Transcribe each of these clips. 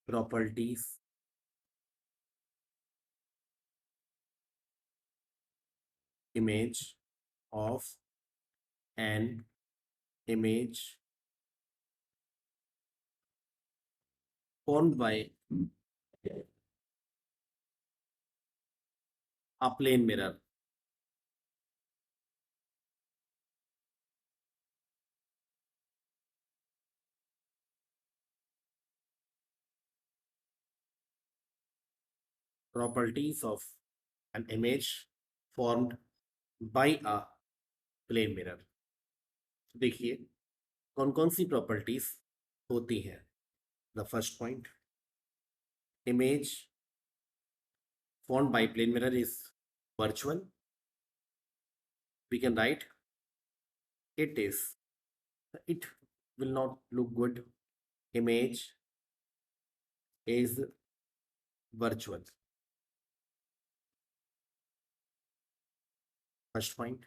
properties image of an image formed by a plane mirror. Properties of an image formed by a plane mirror. देखिए कौन कौन सी properties होती हैं. The first point, image formed by plane mirror is virtual. We can write it is, it will not look good. Image is virtual. First point,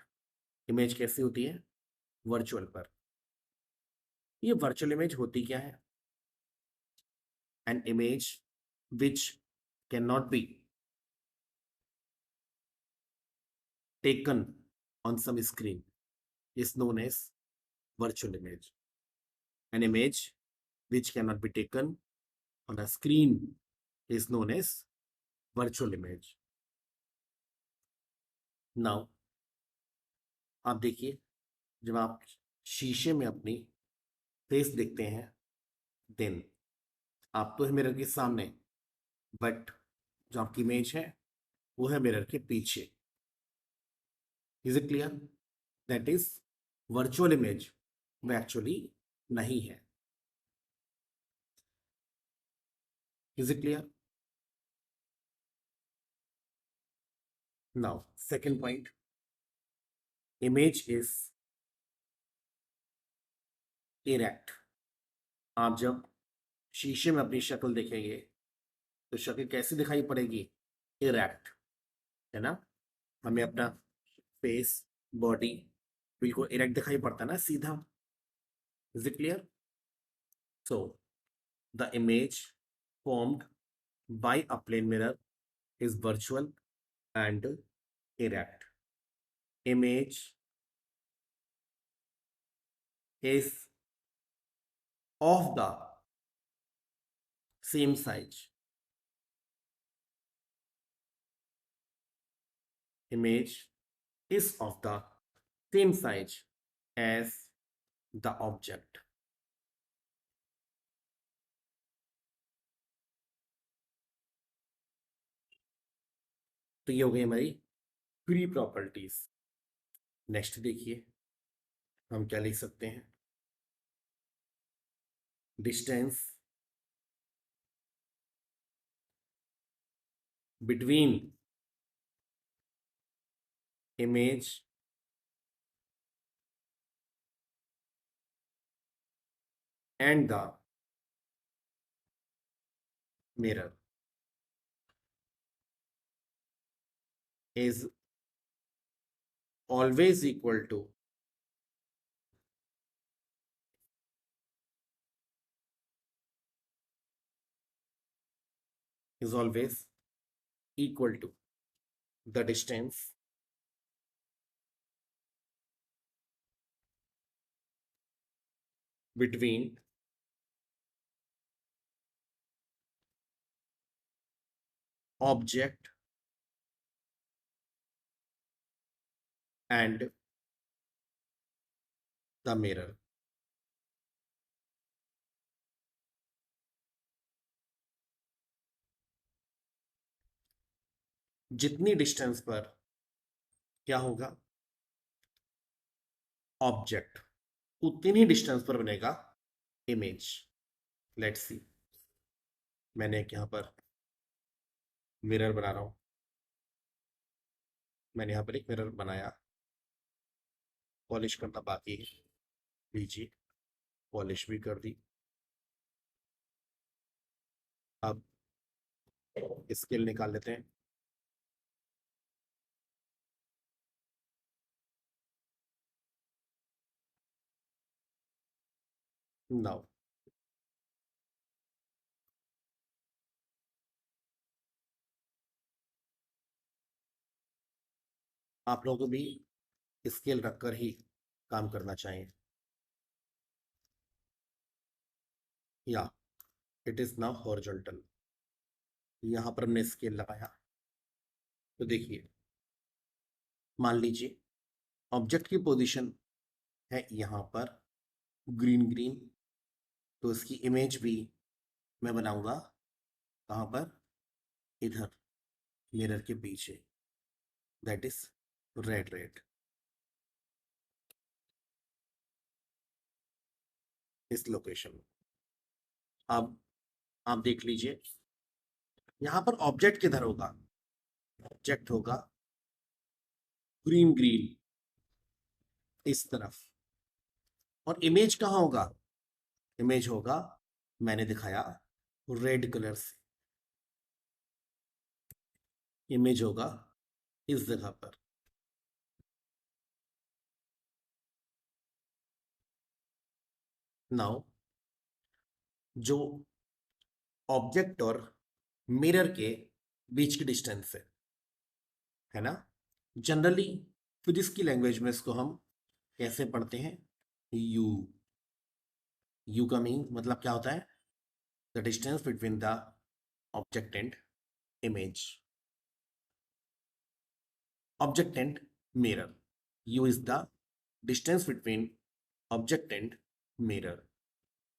image कैसी होती है? Virtual पर. ये वर्चुअल इमेज होती क्या है? An image which can not be taken on some screen is known as virtual image. An image which cannot be taken on a screen is known as virtual image. Now आप देखिए, जब आप शीशे में अपनी फेस देखते हैं then आप तो है मिरर के सामने, बट जो आपकी इमेज है वो है मिरर के पीछे. Is it clear? That is virtual image, वो एक्चुअली नहीं है. Is it clear? Now second point, image is erect. आप जब शीशे में अपनी शक्ल देखेंगे तो शक्ल कैसी दिखाई पड़ेगी? इरेक्ट, है ना. हमें अपना फेस, बॉडी बिल्कुल इरेक्ट दिखाई पड़ता है ना, सीधा. Is it clear? So the image formed by a plane mirror is virtual and erect. Image is of the same size. Image is of the same size as the object. तो ये हो गई हमारी प्री प्रॉपर्टीज. नेक्स्ट देखिए हम क्या लिख सकते हैं. Distance between image and the mirror is always equal to the distance between object and the mirror. जितनी डिस्टेंस पर क्या होगा? ऑब्जेक्ट, उतनी ही डिस्टेंस पर बनेगा इमेज. लेट्स सी, मैंने एक यहां पर मिरर बना रहा हूं. मैंने यहां पर एक मिरर बनाया, पॉलिश करना बाकी है. लीजिए, पॉलिश भी कर दी. अब स्केल निकाल लेते हैं. नाउ आप लोगों को भी स्केल रखकर ही काम करना चाहिए। या इट इज नाउ हॉरिजॉन्टल। यहाँ पर हमने स्केल लगाया, तो देखिए मान लीजिए ऑब्जेक्ट की पोजीशन है यहाँ पर ग्रीन ग्रीन, तो इसकी इमेज भी मैं बनाऊंगा कहाँ पर, इधर मिरर के पीछे, दैट इज रेड रेड, इस लोकेशन में। अब आप देख लीजिए यहाँ पर ऑब्जेक्ट किधर होगा, ऑब्जेक्ट होगा ग्रीन ग्रीन इस तरफ, और इमेज कहाँ होगा, इमेज होगा मैंने दिखाया रेड कलर से, इमेज होगा इस जगह पर। नाउ जो ऑब्जेक्ट और मिरर के बीच की डिस्टेंस है ना, जनरली फिजिक्स की लैंग्वेज में इसको हम कैसे पढ़ते हैं, यू। यू का मीन मतलब क्या होता है, the distance between the object and image, object and mirror. You is the distance between object and mirror.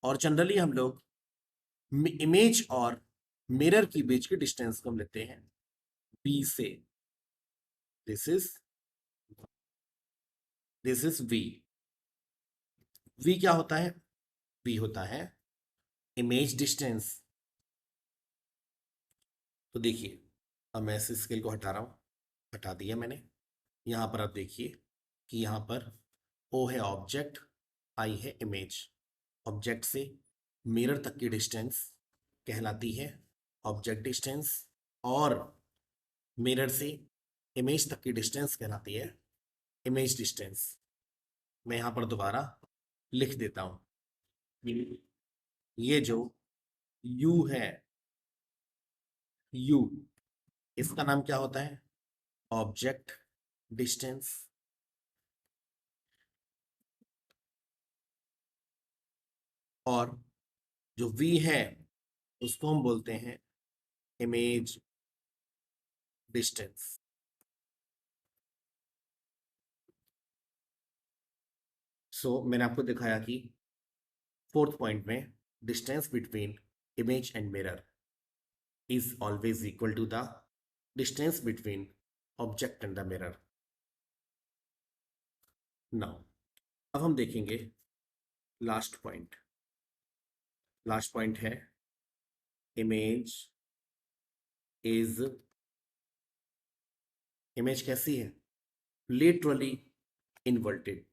और जनरली हम लोग इमेज और मिरर की बीच की डिस्टेंस को हम लेते हैं बी से। This is we. वी क्या होता है, वी होता है इमेज डिस्टेंस। तो देखिए अब मैं इस स्केल को हटा रहा हूं, हटा दिया मैंने। यहां पर आप देखिए कि यहां पर ओ है ऑब्जेक्ट, आई है इमेज। ऑब्जेक्ट से मिरर तक की डिस्टेंस कहलाती है ऑब्जेक्ट डिस्टेंस, और मिरर से इमेज तक की डिस्टेंस कहलाती है इमेज डिस्टेंस। मैं यहां पर दोबारा लिख देता हूं, ये जो u है, u इसका नाम क्या होता है, ऑब्जेक्ट डिस्टेंस। और जो v है उसको हम बोलते हैं इमेज डिस्टेंस। सो मैंने आपको दिखाया कि फोर्थ पॉइंट में distance between image and mirror is always equal to the distance between object and the mirror. Now अब हम देखेंगे लास्ट पॉइंट। लास्ट पॉइंट है इमेज इज, इमेज कैसी है, literally inverted.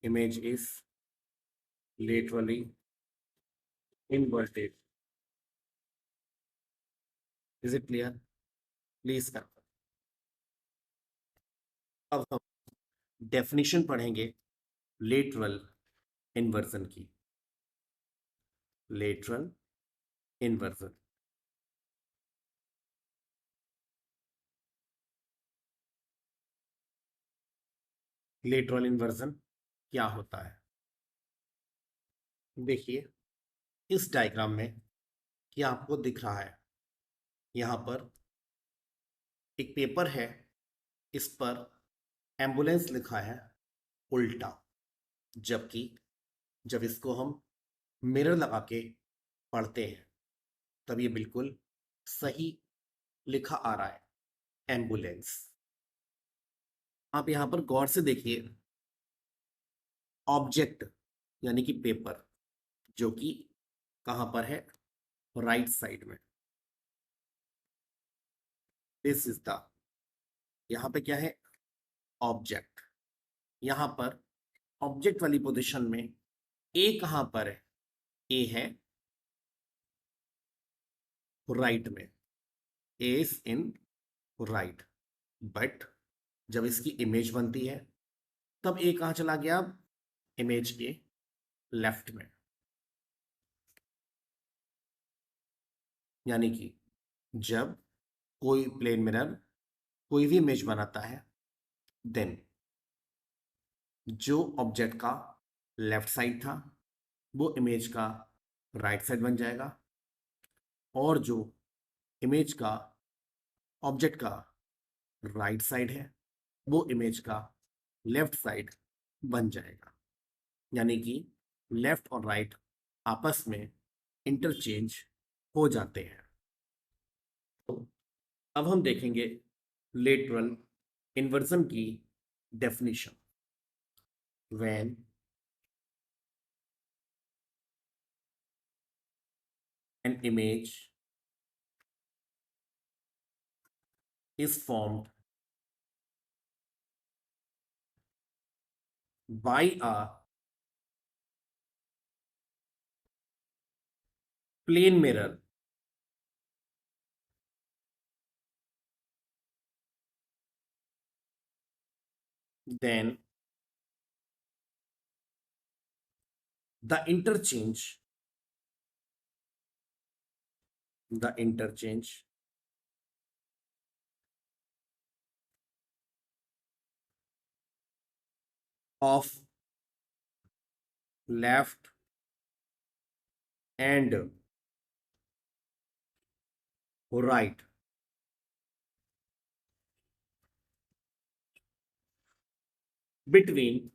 Image is literally inverted. Is it clear, please कर। अब हम definition पढ़ेंगे लेटरल इन्वर्जन की। लेटरल इन्वर्जन, लेटरल इन्वर्जन क्या होता है, देखिए इस डायग्राम में क्या आपको दिख रहा है, यहाँ पर एक पेपर है, इस पर एम्बुलेंस लिखा है उल्टा, जबकि जब इसको हम मिरर लगा के पढ़ते हैं तब ये बिल्कुल सही लिखा आ रहा है एम्बुलेंस। आप यहाँ पर गौर से देखिए ऑब्जेक्ट यानी कि पेपर, जो कि कहाँ पर है, राइट साइड में। दिस इज द, यहाँ पे क्या है, ऑब्जेक्ट। यहाँ पर ऑब्जेक्ट वाली पोजीशन में ए कहाँ पर है, ए है राइट में, ए इज इन राइट। बट जब इसकी इमेज बनती है तब ए कहाँ चला गया, इमेज के लेफ्ट में। यानी कि जब कोई प्लेन मिरर कोई भी इमेज बनाता है, देन जो ऑब्जेक्ट का लेफ्ट साइड था वो इमेज का राइट साइड बन जाएगा, और जो इमेज का ऑब्जेक्ट का राइट साइड है वो इमेज का लेफ्ट साइड बन जाएगा। यानी कि लेफ्ट और राइट आपस में इंटरचेंज हो जाते हैं। तो अब हम देखेंगे लेटरल इन्वर्जन की definition. When an image is formed by a plane mirror, then the interchange the interchange of left and right between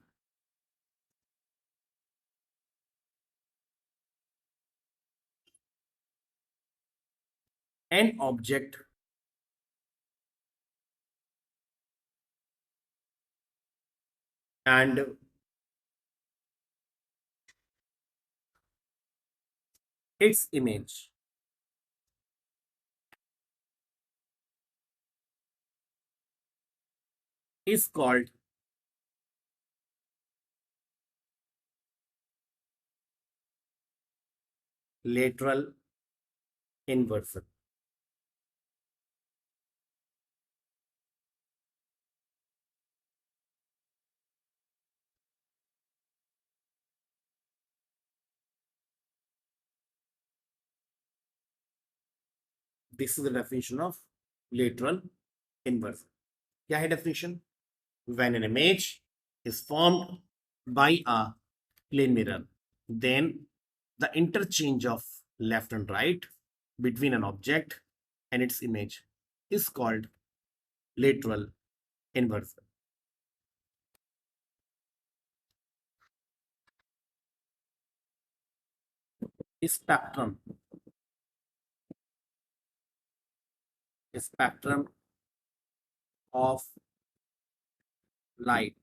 an object and its image is called lateral inversion. This is the definition of lateral inversion. क्या है definition? When an image is formed by a plane mirror, then the interchange of left and right between an object and its image is called lateral inversion. Spectrum spectrum of light.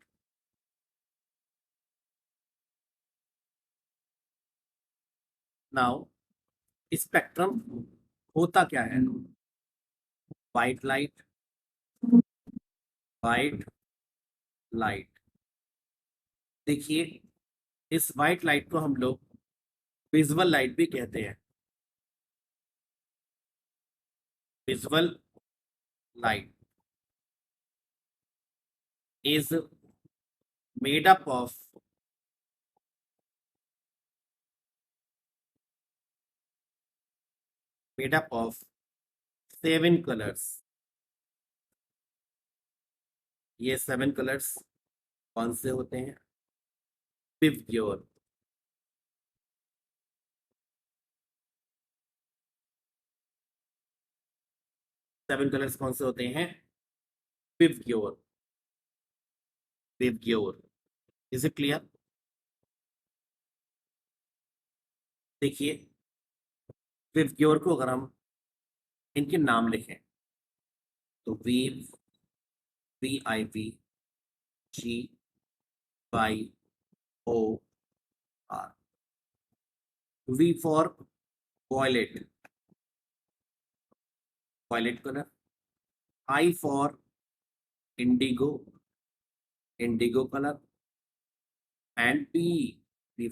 Now spectrum होता क्या है? White light, white light. देखिए, इस white light को हम लोग visual light भी कहते हैं। Visual light is made up of seven colours. ये सेवन कलर्स कौन से होते हैं? विवग्योर। सेवन कलर्स कौन से होते हैं? विवग्योर। विवग्योर। Is it clear? देखिए, विवग्योर को अगर हम इनके नाम लिखें तो weave, VIV, GYOR। V for violet, violet color. I for indigo, indigo color. And P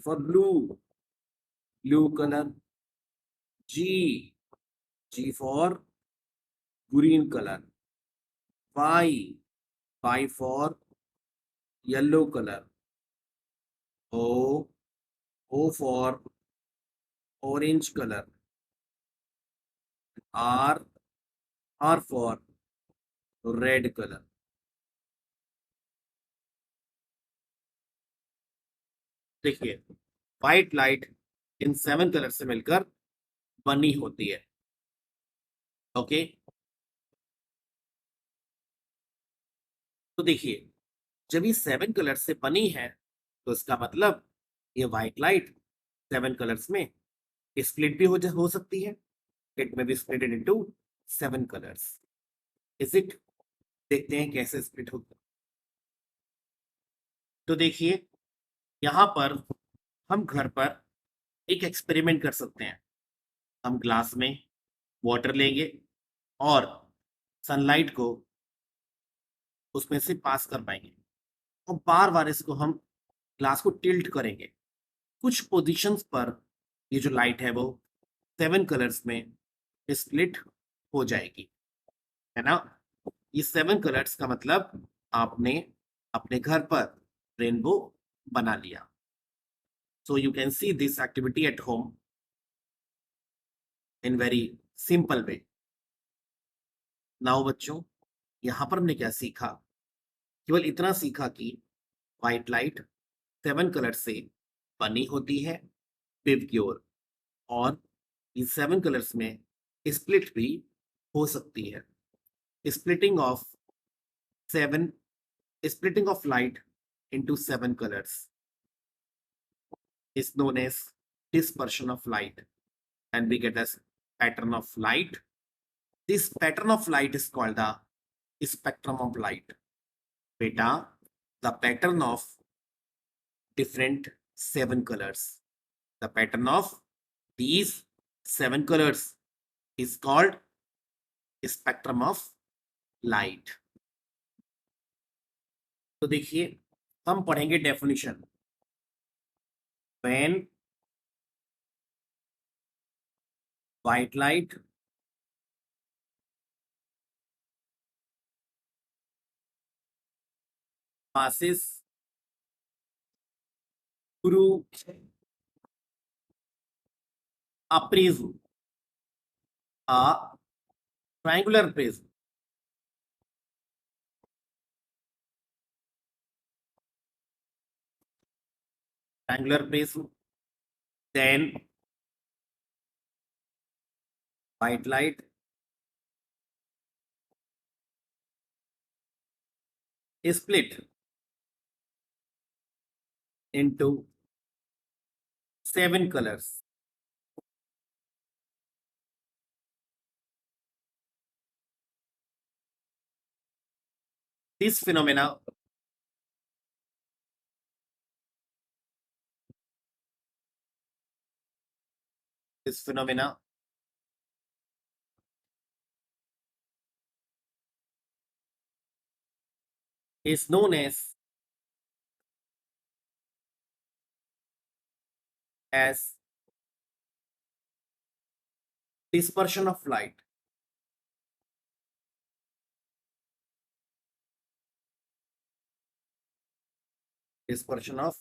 for blue, blue color. G for green color. Y for yellow color. O for orange color. R for red colour. देखिए, white light in 7 colour से मिलकर बनी होती है। Okay, तो देखिए, जब ये 7 कलर से बनी है तो इसका मतलब ये व्हाइट लाइट 7 कलर्स में स्प्लिट भी हो सकती है। It may be splitted into 7 colours. Is it? देखते हैं कैसे स्प्लिट होता है। तो देखिए, यहाँ पर हम घर पर एक एक्सपेरिमेंट कर सकते हैं। हम ग्लास में वाटर लेंगे और सनलाइट को उसमें से पास कर पाएंगे, और बार बार इसको हम ग्लास को टिल्ट करेंगे। कुछ पोजीशंस पर ये जो लाइट है वो 7 कलर्स में स्प्लिट हो जाएगी, है ना। ये 7 कलर्स का मतलब आपने अपने घर पर रेनबो बना लिया। So you can see this activity at home in very simple way. Now बच्चों, यहां पर हमने क्या सीखा? केवल इतना सीखा कि व्हाइट लाइट 7 कलर से बनी होती है, विव की ओर, और ये 7 कलर्स में स्प्लिट भी हो सकती है। Splitting of 7 splitting of light into 7 colors is known as dispersion of light, and we get as pattern of light. This pattern of light is called the spectrum of light. Beta, the pattern of different 7 colors. The pattern of these 7 colors is called spectrum of light. तो देखिए, हम पढ़ेंगे definition. When white light passes through a prism, a triangular prism, then white light is split into 7 colors. This phenomena this phenomena is known as dispersion of light. Dispersion of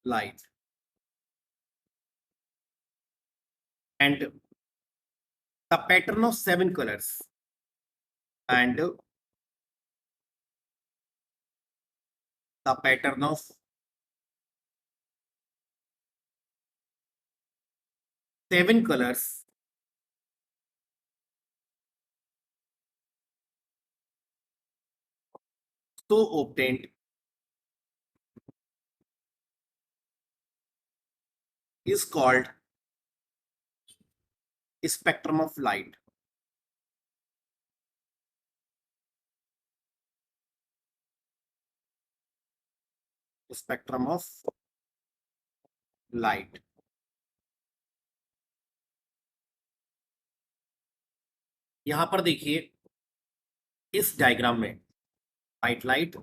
light. And the pattern of 7 colors, and the pattern of 7 colors so obtained is called spectrum of light. Spectrum of light. यहां पर देखिए, इस diagram में white light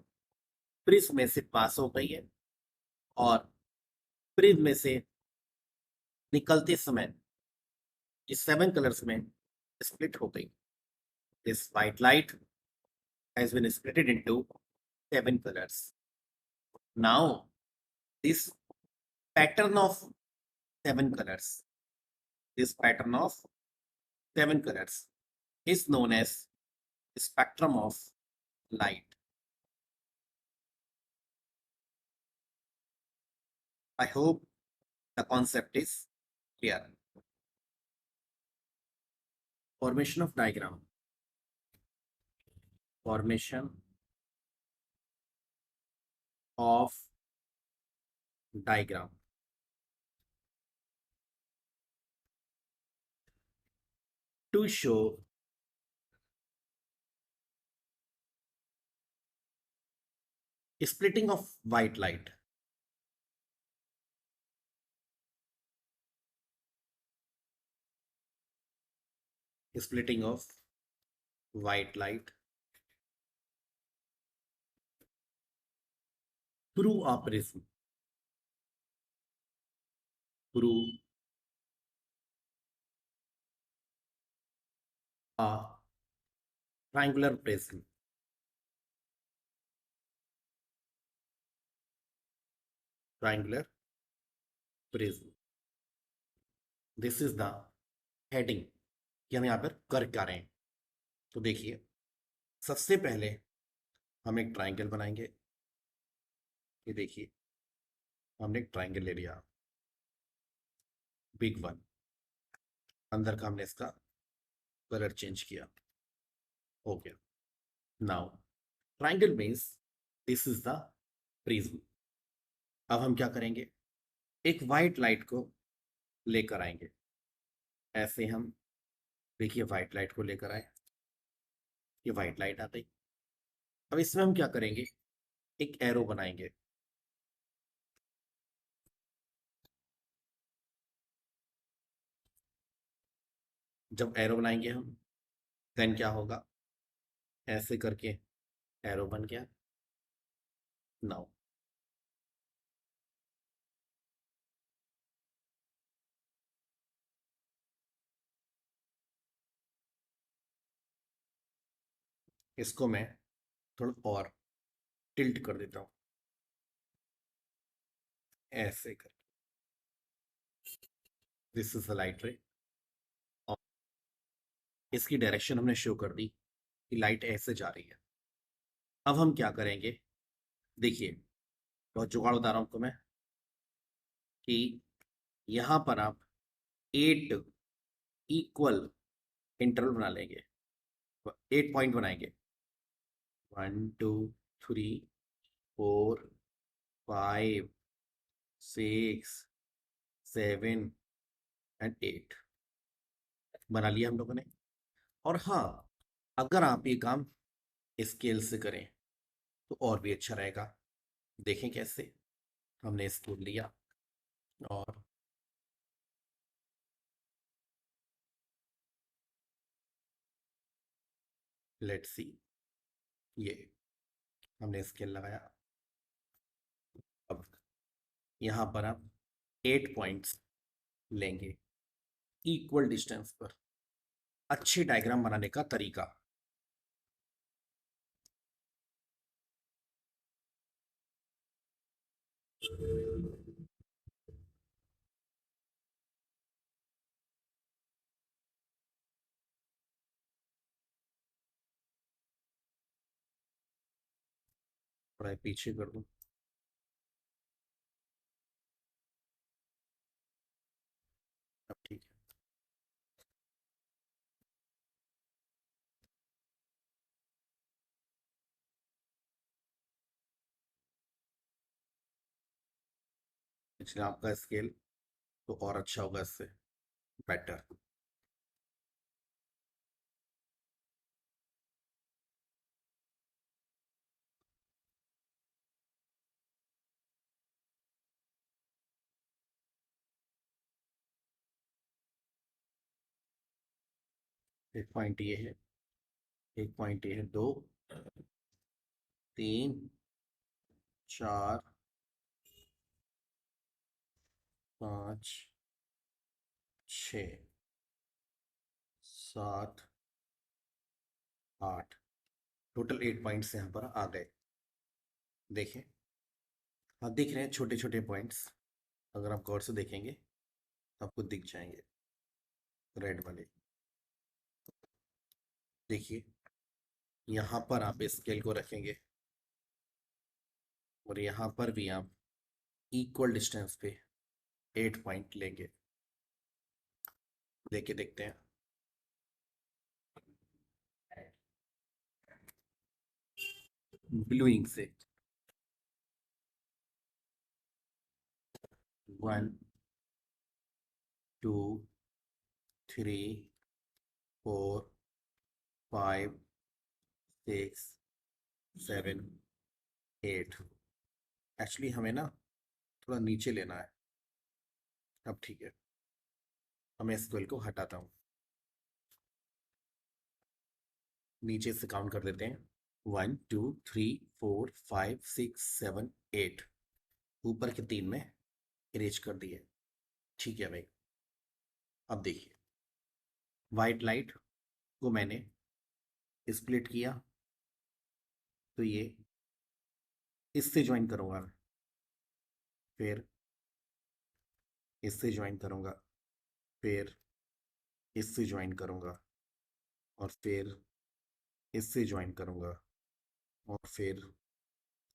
prism में से पास हो गई है और प्रिज्म में से निकलते समय इस 7 कलर्स में स्प्लिट हो गई। This white light has been split into 7 colors. Now, this pattern of 7 colors, this pattern of 7 colors is known as spectrum of light. I hope the concept is clear. Formation of diagram. Formation of diagram. To show splitting of white light. Splitting of white light through a prism. Through a triangular prism. Triangular prism. This is the heading कि हम यहाँ पर कर क्या रहे हैं. तो देखिए, सबसे पहले हम एक ट्राइंगल बनाएंगे. ये देखिए, हमने एक ट्राइंगल ले लिया, बिग वन. अंदर का हमने इसका कलर चेंज किया. हो गया. Now triangle means this is the prism. अब हम क्या करेंगे, एक वाइट लाइट को लेकर आएंगे. ऐसे हम देखिए वाइट लाइट को लेकर आए. ये वाइट लाइट आ गई. अब इसमें हम क्या करेंगे, एक एरो बनाएंगे. जब एरो बनाएंगे हम, देन क्या होगा, ऐसे करके एरो बन गया. नाउ इसको मैं थोड़ा और टिल्ट कर देता हूँ, ऐसे कर. दिस इज द लाइट रे. और इसकी डायरेक्शन हमने शो कर दी कि लाइट ऐसे जा रही है. अब हम क्या करेंगे, देखिए बहुत जुगाड़ बता रहा हूँ आपको मैं, कि यहाँ पर आप 8 इक्वल इंटरवल बना लेंगे. 8 पॉइंट बनाएंगे. 1 2 3 4 5 6 7 एंड 8 बना लिया हम लोगों ने. और हाँ, अगर आप ये काम स्केल से करें तो और भी अच्छा रहेगा. देखें कैसे. हमने स्केल लिया और लेट्स सी, ये हमने स्केल लगाया. अब यहाँ पर आप 8 पॉइंट्स लेंगे इक्वल डिस्टेंस पर. अच्छे डायग्राम बनाने का तरीका. थोड़ा पीछे कर दूं. अब ठीक है. इसलिए आपका स्केल तो और अच्छा होगा इससे, बेटर. एक पॉइंट ये है, एक पॉइंट ये है, 2 3 4 5 6 7 8. टोटल 8 पॉइंट्स यहाँ पर आ गए. देखें, आप देख रहे हैं छोटे छोटे पॉइंट्स. अगर आप गौर से देखेंगे तो आपको दिख जाएंगे रेड वाले. देखिए यहाँ पर आप स्केल को रखेंगे और यहाँ पर भी आप इक्वल डिस्टेंस पे 8 पॉइंट लेंगे। लेके देखते हैं। ब्लू इंक से 1 2 3 4 5 6 7 8। एक्चुअली हमें ना थोड़ा नीचे लेना है। अब ठीक है, मैं स्केल को हटाता हूँ। नीचे से काउंट कर लेते हैं। 1 2 3 4 5 6 7 8। ऊपर के 3 में इरेज कर दिए। ठीक है भाई। अब देखिए, वाइट लाइट को मैंने स्प्लिट किया तो ये इससे ज्वाइन करूँगा, फिर इससे ज्वाइन करूँगा, फिर इससे ज्वाइन करूँगा, और फिर इससे ज्वाइन करूँगा, और फिर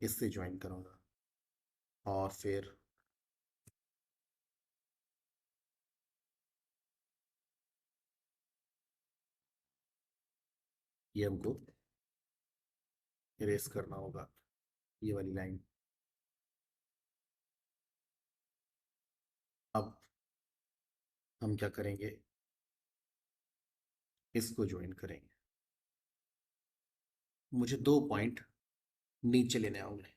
इससे ज्वाइन करूँगा, और फिर ये हमको इरेज करना होगा, ये वाली लाइन। अब हम क्या करेंगे, इसको ज्वाइन करेंगे। मुझे 2 पॉइंट नीचे लेने होंगे,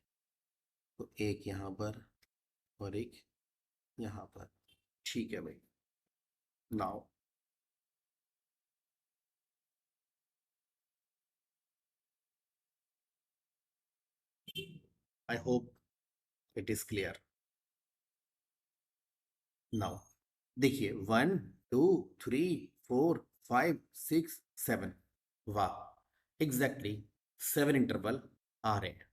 तो एक यहाँ पर और एक यहाँ पर। ठीक है भाई। Now I hope it is clear. Now देखिए, 1 2 3 4 5 6 7। वाह, एग्जैक्टली 7 इंटरवल आ रहे हैं।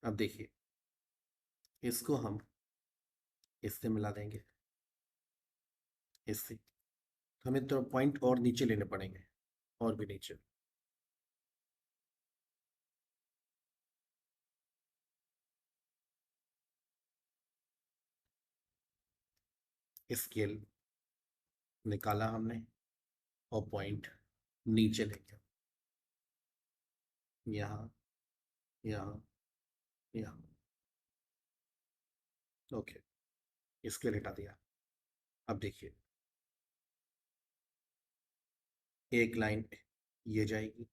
अब देखिए, इसको हम इससे मिला देंगे, इससे। हमें तो पॉइंट और नीचे लेने पड़ेंगे, और भी नीचे। स्केल निकाला हमने और पॉइंट नीचे लेंगे, यहाँ यहाँ यहाँ। ओके, स्केल हटा दिया। अब देखिए, एक लाइन ये जाएगी,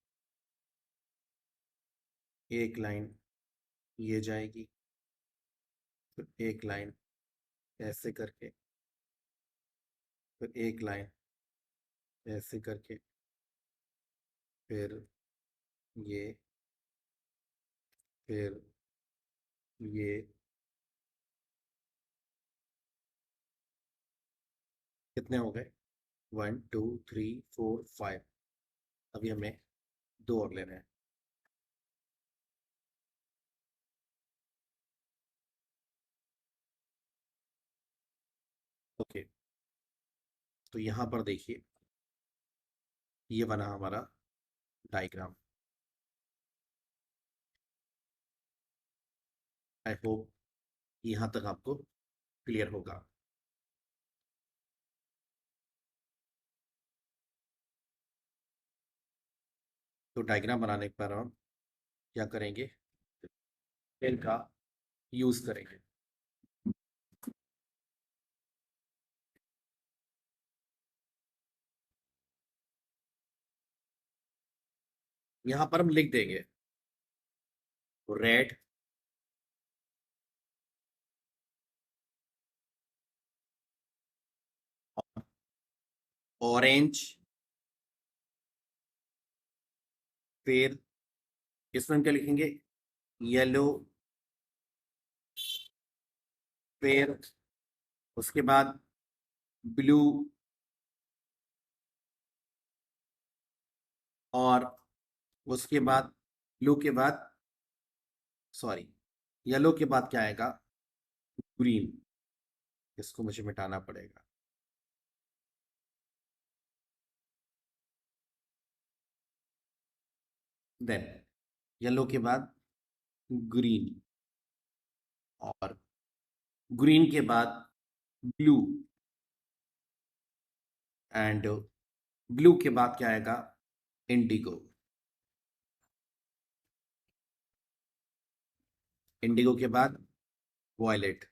एक लाइन ये जाएगी, फिर एक लाइन ऐसे करके, फिर एक लाइन ऐसे करके, फिर ये, फिर ये। कितने हो गए? 1 2 3 4 5। अभी हमें 2 और लेने हैं। ओके, तो यहाँ पर देखिए, ये बना हमारा डायग्राम। आई होप यहाँ तक आपको क्लियर होगा। तो डायग्राम बनाने पर हम क्या करेंगे, पेन का यूज करेंगे। यहाँ पर हम लिख देंगे रेड, ऑरेंज, फिर इसमें हम क्या लिखेंगे, येलो, फिर उसके बाद ब्लू, और उसके बाद ब्लू के बाद, सॉरी, येलो के बाद क्या आएगा, ग्रीन। इसको मुझे मिटाना पड़ेगा। देन येलो के बाद ग्रीन, और ग्रीन के बाद ब्लू, एंड ब्लू के बाद क्या आएगा, इंडिगो, इंडिगो के बाद वॉयलेट,